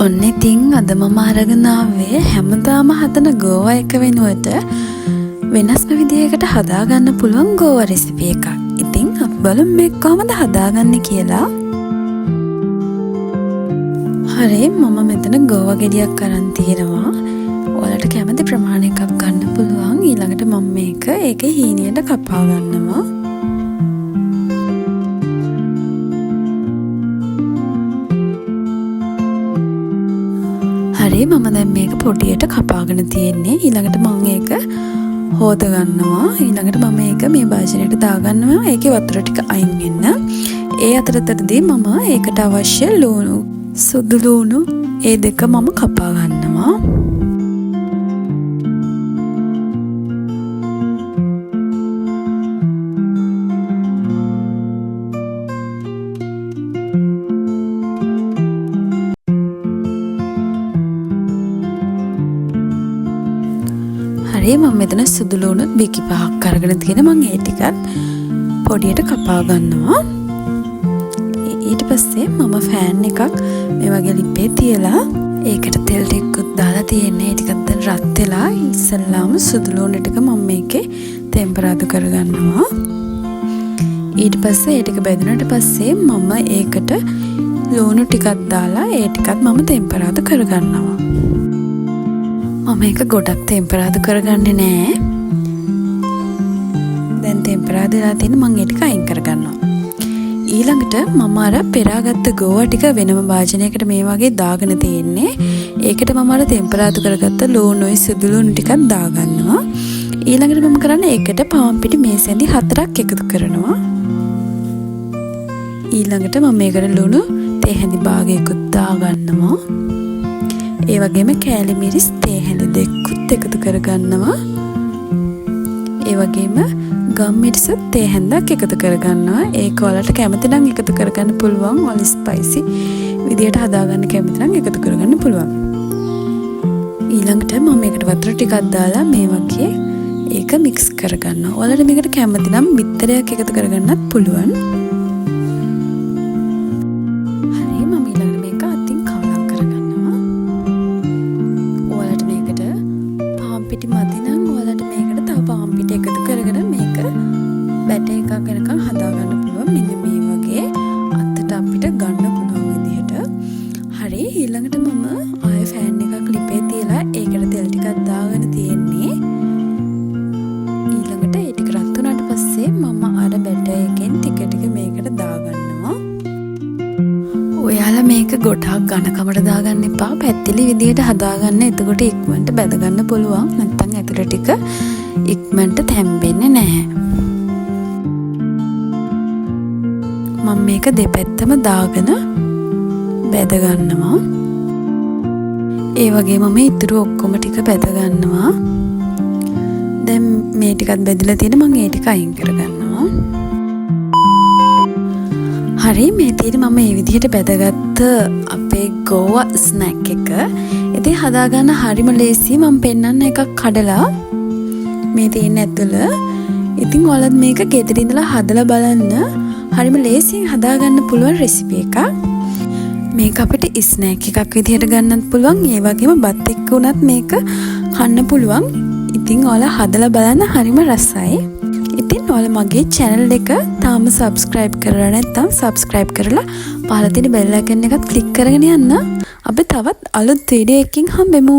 ඔන්න ඉතින් අද මම අරගෙන ආවේ හැමදාම හදන ගෝවා එක වෙනුවට වෙනස්ම විදියකට හදාගන්න පුළුවන් ගෝවා රෙසිපි එකක්. ඉතින් අපි බලමු මේක කොහොමද හදාගන්නේ කියලා. හරි, මම මෙතන ගෝවා ගෙඩියක් අරන් තියෙනවා. ඔයාලට කැමති ප්‍රමාණයක ගන්න පුළුවන්. ඊළඟට මම මේක ඒකේ හීනියට කපා ගන්නවා. හරි, මම දැන් මේක පොඩියට කපාගෙන තියෙන්නේ. ඊළඟට මම ඒක හොද ගන්නවා. ඊළඟට මම මේක මේ භාජනයට දාගන්නවා. ඒකේ වතුර ටික අයින් වෙන්න. ඒ අතරතුරදී මම ඒකට අවශ්‍ය ලුණු, සුදු ලුණු ඒ දෙක මම කපා ගන්නවා. හරි, මම මෙතන සුදු ලුණු බිකි පහක් අරගෙන තියෙන මම ඒ ටිකත් පොඩියට කපා ගන්නවා. ඊට පස්සේ මම ෆෑන් එකක් මේ වගේ ලිපේ තියලා ඒකට තෙල් ටිකක් දාලා තියෙන්නේ. ටිකක් දැන් රත් වෙලා ඉස්සෙල්ලාම සුදු ලුණු ටික මම මේකේ තෙම්පරාදු කරගන්නවා. ඊට පස්සේ ඒ ටික බෙදුනට පස්සේ මම ඒකට ලුණු ටිකක් දාලා ඒ ටිකත් මම තෙම්පරාදු කරගන්නවා. මම ඒක ගොඩක් තෙම්පරාදු කරගන්නේ නෑ. දැන් තෙම්පරාදු වෙලා තියෙන මම ඒ ටික අයින් කරගන්නවා. ඊළඟට මම අර පෙරාගත්ත ගෝවා ටික වෙනම භාජනයකට මේ වගේ දාගෙන තියෙන්නේ. ඒකට මම අර තෙම්පරාදු කරගත්ත ලුණුයි සුදු ලුණු ටිකක් දාගන්නවා. ඊළඟට මම කරන්නේ ඒකට පාන් පිටි මේසෙන්දි 4ක් එකතු කරනවා. ඊළඟට මම මේකට ලුණු තේ හැඳි භාගයකුත් දාගන්නවා. ඒ වගේම කෑලි මිරිස් තේ හැඳි දෙකකුත් එකතු කරගන්නවා. ඒ වගේම ගම් මිරිස් තේ හැඳක් එකතු කරගන්නවා. ඒක ඔයාලට කැමති නම් එකතු කරගන්න පුළුවන්. ඔයාලා ස්පයිසි විදියට හදාගන්න කැමති නම් එකතු කරගන්න පුළුවන්. ඊළඟට මම මේකට වතුර ටිකක් දාලා මේ වගේ ඒක මික්ස් කරගන්නවා. ඔයාලට මේකට කැමති නම් බිත්තරයක් එකතු කරගන්නත් පුළුවන්. පිටි මදි නම් ඔයාලට මේකට තව පාන් පිටි එකතු කරගෙන මේක බැටර් එකක් වෙනකන් හදාගන්න පුළුවන්. මෙන්න මේ වගේ අතට අපිට ගන්න පුළුවන් විදිහට. හරි, ඊළඟට මම ආයෙ ෆෑන් එකක් ලිපේ තියලා ඒකට තෙල් ටිකක් දාගෙන තියෙන්නේ. ඊළඟට ඒ ටික රත් වුණාට පස්සේ මම අර බැටර් එකෙන් ටික ටික මේකට දාගන්නවා. ඔයාලා මේක ගොඩක් ඝනකමට දාගන්න එපා. පැතිලි විදියට හදාගන්න. එතකොට ඉක්මනට බැද ගන්න පුළුවන්. නැත්නම් ඇතුළේ ටික ඉක්මනට තැම්බෙන්නේ නැහැ. මම මේක දෙපැත්තම දාගෙන බැද ගන්නවා. ඒ වගේම මේ ඉතුරු ඔක්කොම ටික බැද ගන්නවා. දැන් මේ ටිකත් බැදලා තියෙන මම ඒ ටික අයින් කරගන්නවා. හරි, මේ තියෙන මම මේ විදිහට බැදගත්ත අපේ ගෝවා ස්නැක් එක. ඉතින් හදාගන්න හරිම ලේසි. මම පෙන්නන්න එකක් කඩලා මේ තියෙන ඇතුළ. ඉතින් ඔයාලත් මේක ගෙදර ඉඳලා හදලා බලන්න. හරිම ලේසියෙන් හදාගන්න පුළුවන් රෙසිපි එකක්. මේක අපිට ස්නැක් එකක් විදිහට ගන්නත් පුළුවන්. ඒ වගේම බත් එක්ක උනත් මේක කන්න පුළුවන්. ඉතින් ඔයාලා හදලා බලන්න, හරිම රසයි. ඉතින් ඔයාලා මගේ channel එක තාම subscribe කරලා නැත්නම් subscribe කරලා පහළ තියෙන bell icon එකත් click කරගෙන යන්න. අපි තවත් අලුත් වීඩියෝ එකකින් හම්බෙමු.